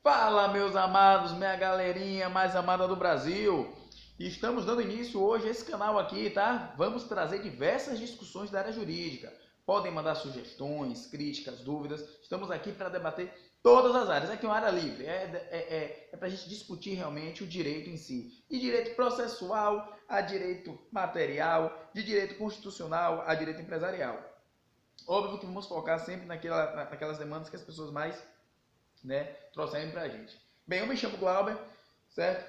Fala, meus amados, minha galerinha mais amada do Brasil. Estamos dando início hoje a esse canal aqui, tá? Vamos trazer diversas discussões da área jurídica. Podem mandar sugestões, críticas, dúvidas. Estamos aqui para debater todas as áreas. Aqui é uma área livre. É para a gente discutir realmente o direito em si. De direito processual a direito material, de direito constitucional a direito empresarial. Óbvio que vamos focar sempre naquelas demandas que as pessoas mais trouxerem pra gente. Bem, eu me chamo Glauber, certo?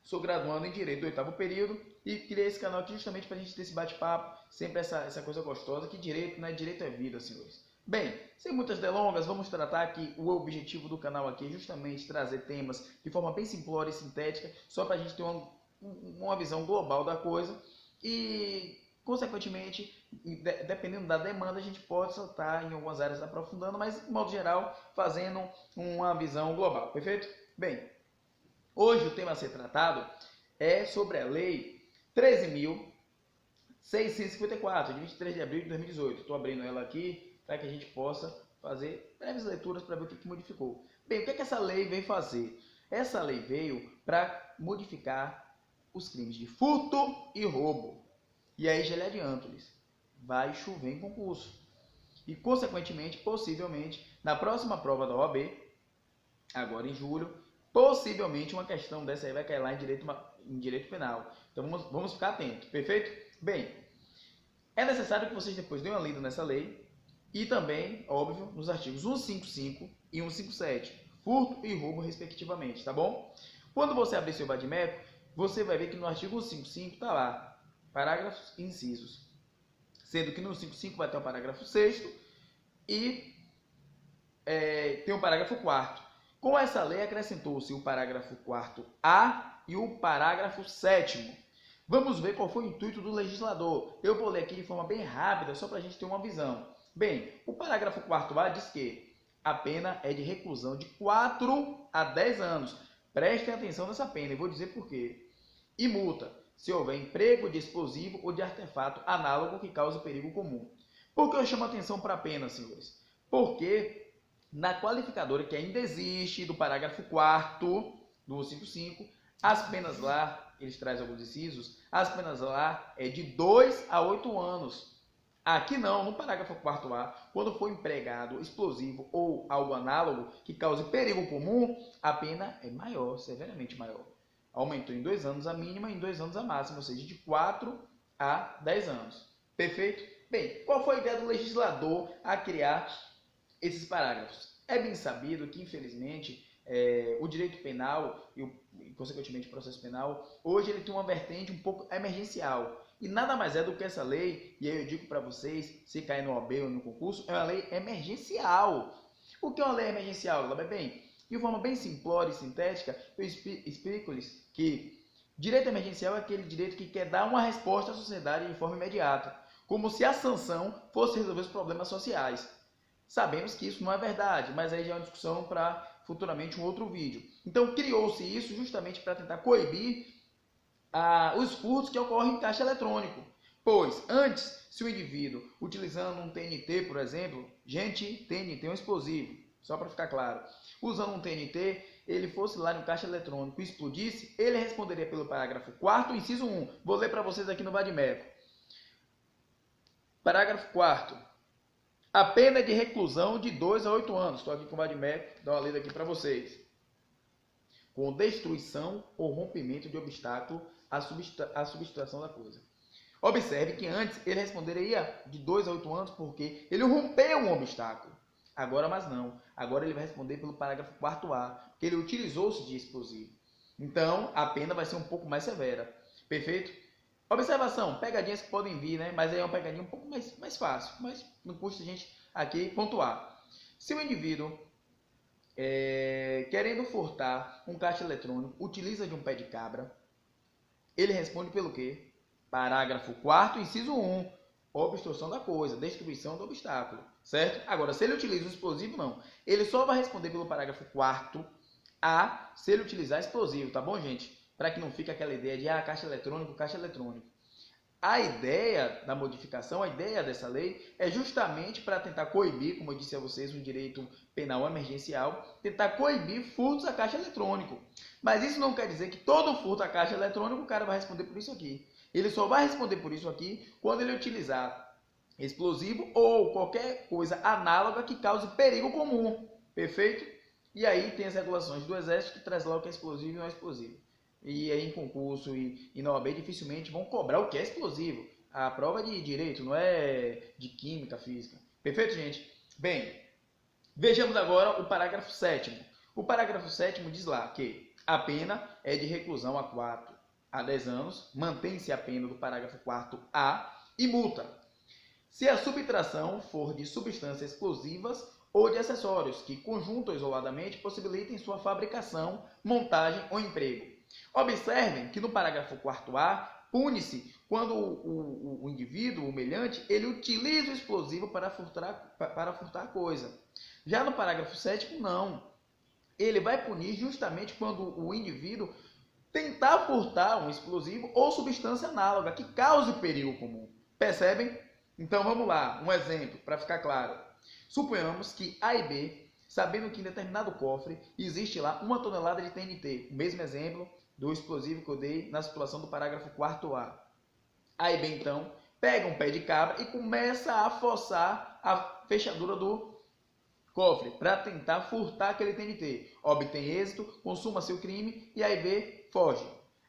Sou graduando em Direito do 8º período e criei esse canal aqui justamente pra gente ter esse bate-papo, sempre essa coisa gostosa, que direito, né? Direito é vida, senhores. Bem, sem muitas delongas, vamos tratar que o objetivo do canal aqui é justamente trazer temas de forma bem simplória e sintética, só pra gente ter uma visão global da coisa e, consequentemente, dependendo da demanda, a gente pode saltar em algumas áreas aprofundando, mas, de modo geral, fazendo uma visão global, perfeito? Bem, hoje o tema a ser tratado é sobre a Lei 13.654, de 23 de abril de 2018. Estou abrindo ela aqui para que a gente possa fazer breves leituras para ver o que modificou. Bem, o que essa lei veio fazer? Essa lei veio para modificar os crimes de furto e roubo. E aí já lhe adianto-lhes, vai chover em concurso. E, consequentemente, possivelmente, na próxima prova da OAB, agora em julho, possivelmente uma questão dessa aí vai cair lá em direito penal. Então vamos ficar atentos, perfeito? Bem, é necessário que vocês depois deem uma lida nessa lei e também, óbvio, nos artigos 155 e 157, furto e roubo respectivamente, tá bom? Quando você abrir seu vadimétrico, você vai ver que no artigo 155 está lá, parágrafos e incisos. Sendo que no 155 vai ter o parágrafo 6º e tem o parágrafo 4º. Com essa lei acrescentou-se o parágrafo 4A e o parágrafo 7º. Vamos ver qual foi o intuito do legislador. Eu vou ler aqui de forma bem rápida, só para a gente ter uma visão. Bem, o parágrafo 4A diz que a pena é de reclusão de 4 a 10 anos. Prestem atenção nessa pena e vou dizer por quê. E multa, se houver emprego de explosivo ou de artefato análogo que cause perigo comum. Por que eu chamo atenção para a pena, senhores? Porque na qualificadora que ainda existe do parágrafo 4º do 155, as penas lá, eles trazem alguns incisos, as penas lá é de 2 a 8 anos. Aqui não, no parágrafo 4A, quando for empregado explosivo ou algo análogo que cause perigo comum, a pena é maior, severamente maior. Aumentou em 2 anos a mínima e em 2 anos a máxima, ou seja, de 4 a 10 anos. Perfeito? Bem, qual foi a ideia do legislador a criar esses parágrafos? É bem sabido que, infelizmente, o direito penal e, consequentemente, o processo penal, hoje ele tem uma vertente um pouco emergencial. E nada mais é do que essa lei, e aí eu digo para vocês, se cair no OAB ou no concurso, é uma lei emergencial. O que é uma lei emergencial, Glauber? Bem, de forma bem simplória e sintética, eu explico-lhes que direito emergencial é aquele direito que quer dar uma resposta à sociedade de forma imediata, como se a sanção fosse resolver os problemas sociais. Sabemos que isso não é verdade, mas aí já é uma discussão para futuramente um outro vídeo. Então criou-se isso justamente para tentar coibir os furtos que ocorrem em caixa eletrônico. Pois, antes, se o indivíduo, utilizando um TNT, por exemplo, gente, TNT é um explosivo, só para ficar claro, usando um TNT, ele fosse lá no caixa eletrônico e explodisse, ele responderia pelo parágrafo 4º, inciso 1. Vou ler para vocês aqui no vadimétrico. Parágrafo 4º. A pena é de reclusão de 2 a 8 anos. Estou aqui com o vadimétrico, dá uma lida aqui para vocês. Com destruição ou rompimento de obstáculo à subtração da coisa. Observe que antes ele responderia de 2 a 8 anos porque ele rompeu um obstáculo. Agora, mas não. Agora ele vai responder pelo parágrafo 4A, porque ele utilizou-se de explosivo. Então, a pena vai ser um pouco mais severa. Perfeito? Observação, pegadinhas que podem vir, né? Mas aí é uma pegadinha um pouco mais fácil. Mas não custa a gente aqui pontuar. Se o indivíduo, querendo furtar um caixa eletrônico, utiliza de um pé de cabra, ele responde pelo quê? Parágrafo 4º, inciso 1. Obstrução da coisa, destruição do obstáculo, certo? Agora, se ele utiliza um explosivo, não. Ele só vai responder pelo parágrafo 4A se ele utilizar explosivo, tá bom, gente? Para que não fique aquela ideia de caixa eletrônico, caixa eletrônico. a ideia da modificação, a ideia dessa lei é justamente para tentar coibir, como eu disse a vocês, um direito penal emergencial, tentar coibir furtos a caixa eletrônico. Mas isso não quer dizer que todo furto a caixa eletrônico o cara vai responder por isso aqui. Ele só vai responder por isso aqui quando ele utilizar explosivo ou qualquer coisa análoga que cause perigo comum. Perfeito? E aí tem as regulações do Exército que traz lá o que é explosivo e não é explosivo. E aí em concurso e na OAB dificilmente vão cobrar o que é explosivo. A prova é de direito, não é de química, física. Perfeito, gente? Bem, vejamos agora o parágrafo 7º. O parágrafo 7º diz lá que a pena é de reclusão a 4 a 10 anos, mantém-se a pena do parágrafo 4A e multa, se a subtração for de substâncias explosivas ou de acessórios que, conjunto ou isoladamente, possibilitem sua fabricação, montagem ou emprego. Observem que no parágrafo 4A, pune-se quando o indivíduo, o humilhante, ele utiliza o explosivo para furtar a coisa. Já no parágrafo 7º, não. Ele vai punir justamente quando o indivíduo tentar furtar um explosivo ou substância análoga que cause perigo comum. Percebem? Então vamos lá, um exemplo para ficar claro. Suponhamos que A e B, sabendo que em determinado cofre existe lá 1 tonelada de TNT, o mesmo exemplo do explosivo que eu dei na situação do parágrafo 4A. A e B então pega um pé de cabra e começa a forçar a fechadura do cofre para tentar furtar aquele TNT. Obtém êxito, consuma seu crime e A e B foge.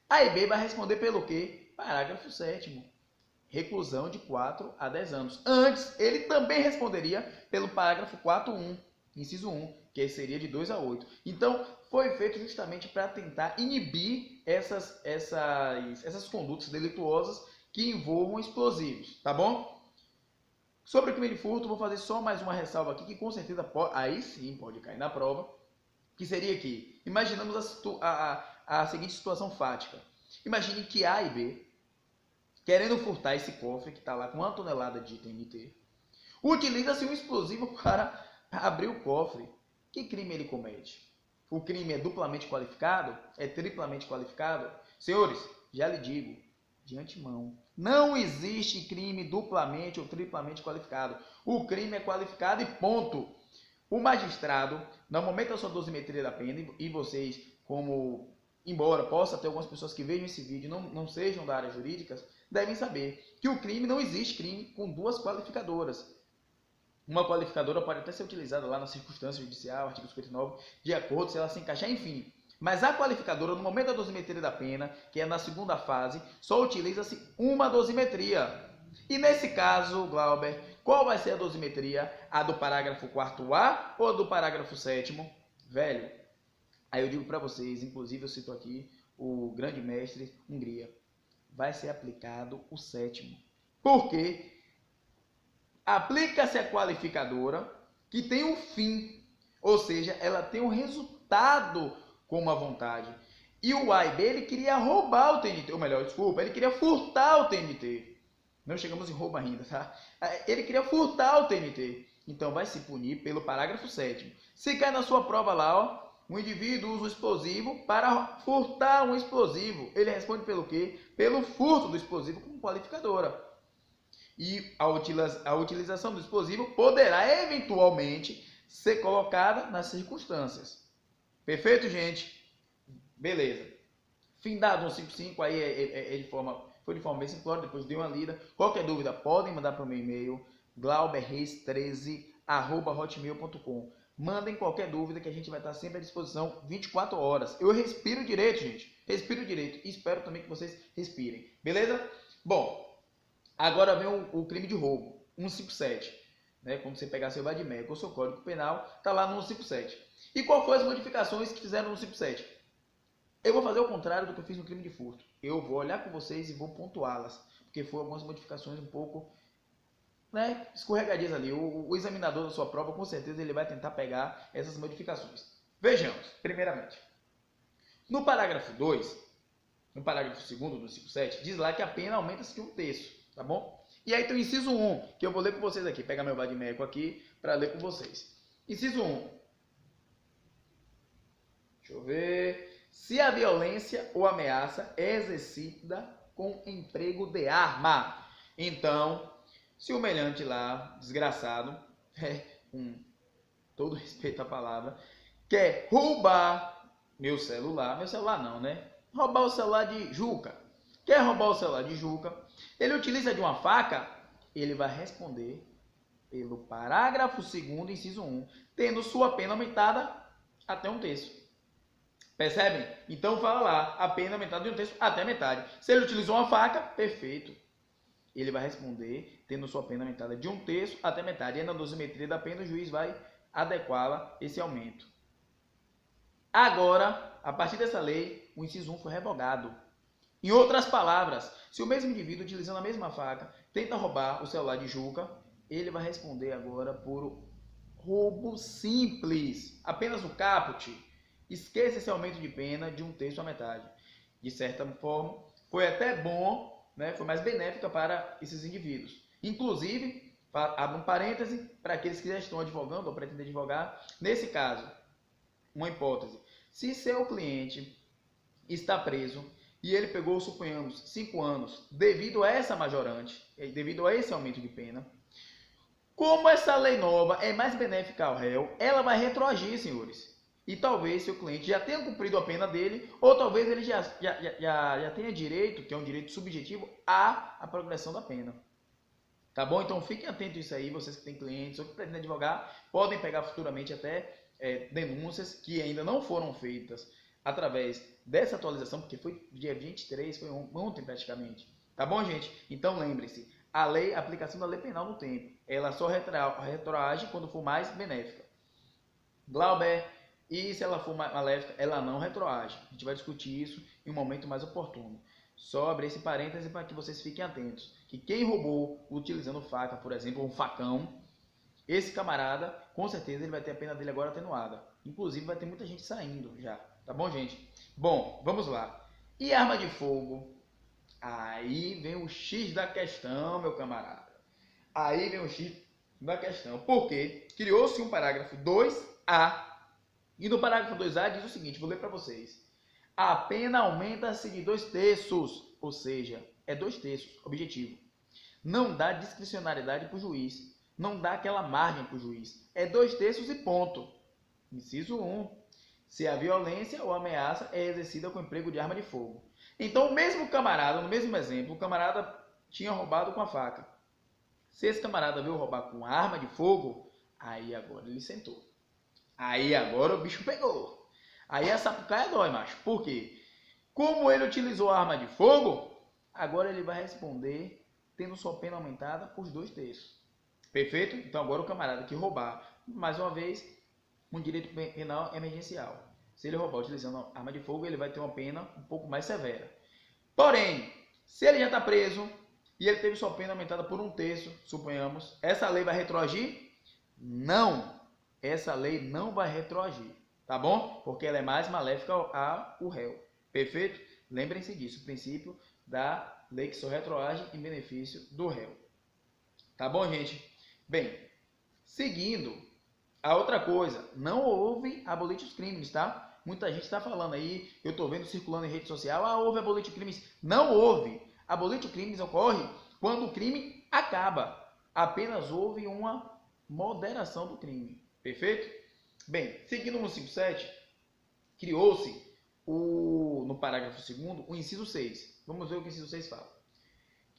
A e B vai responder pelo quê? Parágrafo 7º. Reclusão de 4 a 10 anos. Antes, ele também responderia pelo parágrafo 4.1, inciso 1, que seria de 2 a 8. Então, foi feito justamente para tentar inibir essas condutas delituosas que envolvam explosivos, tá bom? Sobre o crime de furto, vou fazer só mais uma ressalva aqui, que com certeza aí sim pode cair na prova, que seria que, imaginamos a seguinte situação fática. Imagine que A e B, querendo furtar esse cofre que está lá com 1 tonelada de TNT, utiliza-se um explosivo para abrir o cofre. Que crime ele comete? O crime é duplamente qualificado? É triplamente qualificado? Senhores, já lhe digo, de antemão, não existe crime duplamente ou triplamente qualificado. O crime é qualificado e ponto. O magistrado, no momento da sua dosimetria da pena, e vocês, embora possa ter algumas pessoas que vejam esse vídeo e não sejam da área jurídica, devem saber que o crime não existe crime com duas qualificadoras. Uma qualificadora pode até ser utilizada lá na circunstância judicial, artigo 59, de acordo se ela se encaixar, enfim. Mas a qualificadora, no momento da dosimetria da pena, que é na segunda fase, só utiliza-se uma dosimetria. E nesse caso, Glauber, qual vai ser a dosimetria? A do parágrafo 4A ou a do parágrafo 7º? Velho, aí eu digo para vocês, inclusive eu cito aqui o grande mestre Hungria, vai ser aplicado o 7º. Por quê? Aplica-se a qualificadora que tem um fim, ou seja, ela tem um resultado como a vontade. E o A e B, ele queria roubar o TNT, ou melhor, desculpa, ele queria furtar o TNT. Não chegamos em roubo ainda, tá? Ele queria furtar o TNT. Então vai se punir pelo parágrafo 7º. Se cai na sua prova lá, ó, um indivíduo usa um explosivo para furtar um explosivo. Ele responde pelo quê? Pelo furto do explosivo como qualificadora. E a utilização do explosivo poderá eventualmente ser colocada nas circunstâncias. Perfeito, gente? Beleza. Findado 155, aí foi de forma bem simplória, depois dei uma lida. Qualquer dúvida, podem mandar para o meu e-mail, glauberreis13@hotmail.com. Mandem qualquer dúvida que a gente vai estar sempre à disposição 24 horas. Eu respiro direito, gente. Respiro direito. E espero também que vocês respirem. Beleza? Bom, agora vem o crime de roubo, 157. Né? Quando você pegar seu vadimeco ou seu código penal, está lá no 157. E qual foram as modificações que fizeram no 157? Eu vou fazer o contrário do que eu fiz no crime de furto. Eu vou olhar com vocês e vou pontuá-las. Porque foram algumas modificações um pouco, né, escorregadias ali. O examinador da sua prova, com certeza, ele vai tentar pegar essas modificações. Vejamos, primeiramente. No parágrafo 2, no parágrafo 2º do 57, diz lá que a pena aumenta-se de 1/3, tá bom? E aí tem o inciso 1, que eu vou ler com vocês aqui. Pegar meu vadimeco aqui para ler com vocês. Inciso 1. Deixa eu ver. Se a violência ou ameaça é exercida com emprego de arma. Então, se o meliante lá, desgraçado, com todo respeito à palavra, quer roubar meu celular não, né? Roubar o celular de Juca. Quer roubar o celular de Juca, ele utiliza de uma faca, ele vai responder pelo parágrafo 2º, inciso 1, tendo sua pena aumentada até 1/3. Percebem? Então fala lá, a pena aumentada de 1/3 até a metade. Se ele utilizou uma faca, perfeito. Ele vai responder tendo sua pena aumentada de 1/3 até a metade. E na dosimetria da pena, o juiz vai adequá-la esse aumento. Agora, a partir dessa lei, o inciso 1 foi revogado. Em outras palavras, se o mesmo indivíduo, utilizando a mesma faca, tenta roubar o celular de Juca, ele vai responder agora por roubo simples. Apenas o caput. Esqueça esse aumento de pena de 1/3 à metade. De certa forma, foi até bom, né? Foi mais benéfica para esses indivíduos. Inclusive, abro um parêntese para aqueles que já estão advogando ou pretendem advogar. Nesse caso, uma hipótese. Se seu cliente está preso e ele pegou, suponhamos, 5 anos devido a essa majorante, devido a esse aumento de pena, como essa lei nova é mais benéfica ao réu, ela vai retroagir, senhores. E talvez seu cliente já tenha cumprido a pena dele, ou talvez ele já tenha direito, que é um direito subjetivo, à progressão da pena. Tá bom? Então fiquem atentos a isso aí, vocês que têm clientes ou que pretendem advogar, podem pegar futuramente até denúncias que ainda não foram feitas através dessa atualização, porque foi dia 23, foi ontem praticamente. Tá bom, gente? Então lembre-se, a aplicação da lei penal no tempo, ela só retroage quando for mais benéfica. Glauber, e se ela for maléfica, ela não retroage. A gente vai discutir isso em um momento mais oportuno. Só abrir esse parêntese para que vocês fiquem atentos. Que quem roubou utilizando faca, por exemplo, um facão, esse camarada, com certeza ele vai ter a pena dele agora atenuada. Inclusive vai ter muita gente saindo já. Tá bom, gente? Bom, vamos lá. E arma de fogo? Aí vem o X da questão, meu camarada. Aí vem o X da questão. Porque criou-se um parágrafo 2A. E no parágrafo 2A diz o seguinte, vou ler para vocês. A pena aumenta-se de 2/3, ou seja, é 2/3, objetivo. Não dá discricionariedade para o juiz, não dá aquela margem para o juiz. É 2/3 e ponto. Inciso 1. Se a violência ou ameaça é exercida com emprego de arma de fogo. Então, o mesmo camarada, no mesmo exemplo, o camarada tinha roubado com a faca. Se esse camarada veio roubar com arma de fogo, aí agora ele sentou. Aí agora o bicho pegou. Aí a sapucaia dói, macho. Por quê? Como ele utilizou a arma de fogo, agora ele vai responder tendo sua pena aumentada por 2/3. Perfeito? Então agora o camarada que roubar, mais uma vez, um direito penal emergencial. Se ele roubar utilizando arma de fogo, ele vai ter uma pena um pouco mais severa. Porém, se ele já está preso e ele teve sua pena aumentada por 1/3, suponhamos, essa lei vai retroagir? Não! Essa lei não vai retroagir, tá bom? Porque ela é mais maléfica ao réu. Perfeito? Lembrem-se disso, o princípio da lei que só retroage em benefício do réu. Tá bom, gente? Bem, seguindo, a outra coisa, não houve abolite os crimes, tá? Muita gente está falando aí, eu estou vendo circulando em rede social, houve abolite crimes. Não houve. Abolite crimes ocorre quando o crime acaba. Apenas houve uma moderação do crime. Perfeito? Bem, seguindo no 57, criou-se no parágrafo 2º o inciso 6. Vamos ver o que o inciso 6 fala.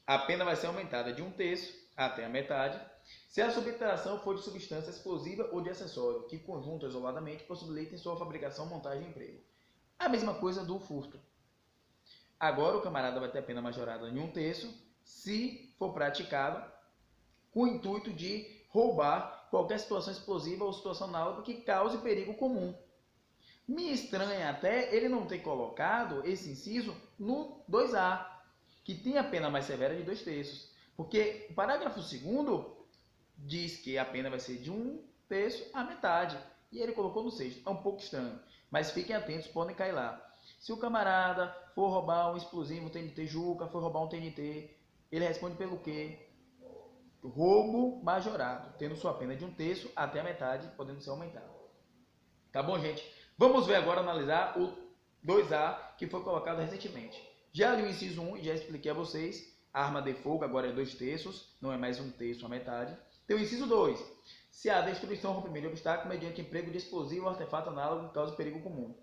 A pena vai ser aumentada de 1/3 até a metade se a subtração for de substância explosiva ou de acessório, que conjunto ou isoladamente possibilitem sua fabricação, montagem e emprego. A mesma coisa do furto. Agora o camarada vai ter a pena majorada em 1/3 se for praticado com o intuito de roubar qualquer situação explosiva ou situação análoga que cause perigo comum. Me estranha até ele não ter colocado esse inciso no 2A, que tem a pena mais severa de 2/3. Porque o parágrafo 2º diz que a pena vai ser de 1/3 à metade. E ele colocou no 6. É um pouco estranho. Mas fiquem atentos, podem cair lá. Se o camarada for roubar um explosivo, um TNT Juca, for roubar um TNT, ele responde pelo quê? Roubo majorado, tendo sua pena de 1/3 até a metade, podendo ser aumentado. Tá bom, gente? Vamos ver agora, analisar o 2A, que foi colocado recentemente. Já li o inciso 1 e já expliquei a vocês. Arma de fogo agora é 2/3, não é mais 1/3, a metade. Tem o inciso 2. Se há destruição ou rompimento de obstáculo mediante emprego de explosivo ou artefato análogo que causa perigo comum.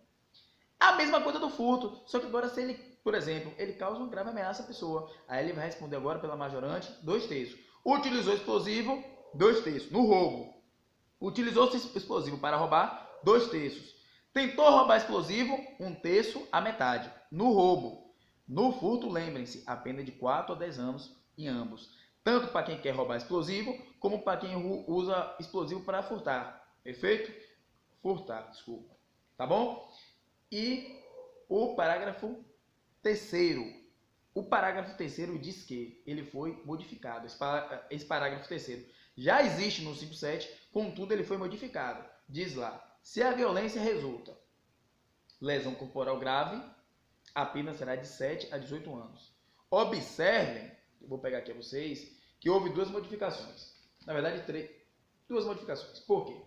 A mesma coisa do furto, só que agora se ele, por exemplo, ele causa uma grave ameaça à pessoa, aí ele vai responder agora pela majorante 2/3. Utilizou explosivo, 2/3. No roubo, utilizou explosivo para roubar, 2/3. Tentou roubar explosivo, 1/3, a metade. No roubo. No furto, lembrem-se, a pena é de 4 a 10 anos em ambos. Tanto para quem quer roubar explosivo, como para quem usa explosivo para furtar. Perfeito? Furtar, desculpa. Tá bom? E o parágrafo 3º. O parágrafo 3º diz que ele foi modificado. Esse parágrafo 3º já existe no 57, contudo ele foi modificado. Diz lá, se a violência resulta lesão corporal grave, a pena será de 7 a 18 anos. Observem, eu vou pegar aqui a vocês, que houve duas modificações. Na verdade, duas modificações. Por quê?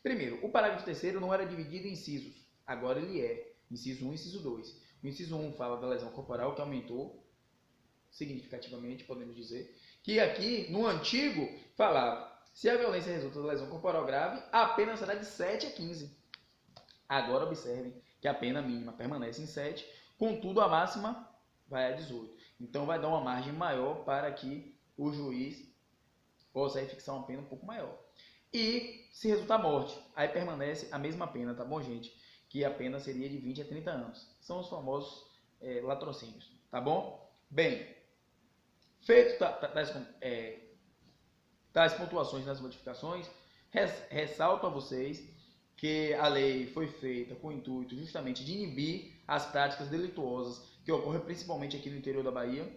Primeiro, o parágrafo 3º não era dividido em incisos. Agora ele é. Inciso 1 e inciso 2. O inciso 1 fala da lesão corporal, que aumentou significativamente, podemos dizer. Que aqui, no antigo, falava, se a violência resulta da lesão corporal grave, a pena será de 7 a 15. Agora observem que a pena mínima permanece em 7, contudo a máxima vai a 18. Então vai dar uma margem maior para que o juiz possa fixar uma pena um pouco maior. E se resultar morte, aí permanece a mesma pena, tá bom, gente? Que a pena seria de 20 a 30 anos. São os famosos latrocínios, tá bom? Bem, feito tais pontuações nas modificações, ressalto a vocês que a lei foi feita com o intuito justamente de inibir as práticas delituosas que ocorrem principalmente aqui no interior da Bahia,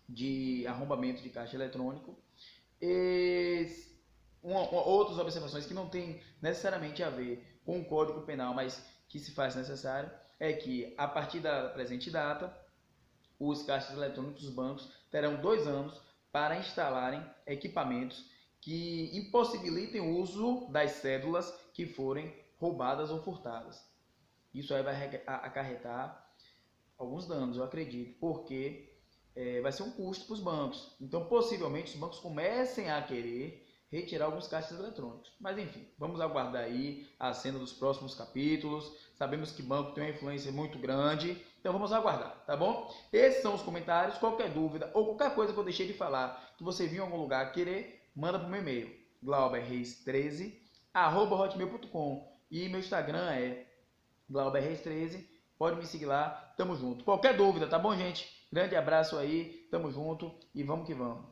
de arrombamento de caixa eletrônico. Outras observações que não tem necessariamente a ver com o Código Penal, mas que se faz necessário, é que a partir da presente data, os caixas eletrônicos dos bancos terão 2 anos para instalarem equipamentos que impossibilitem o uso das cédulas que forem roubadas ou furtadas. Isso aí vai acarretar alguns danos, eu acredito, porque vai ser um custo para os bancos. Então, possivelmente, os bancos comecem a querer retirar alguns caixas eletrônicos. Mas, enfim, vamos aguardar aí a cena dos próximos capítulos. Sabemos que banco tem uma influência muito grande, então vamos aguardar, tá bom? Esses são os comentários. Qualquer dúvida ou qualquer coisa que eu deixei de falar, que você viu em algum lugar querer, manda para o meu e-mail, glauberreis13@hotmail.com, e meu Instagram é glauberreis13. Pode me seguir lá, tamo junto. Qualquer dúvida, tá bom, gente? Grande abraço aí, tamo junto e vamos que vamos.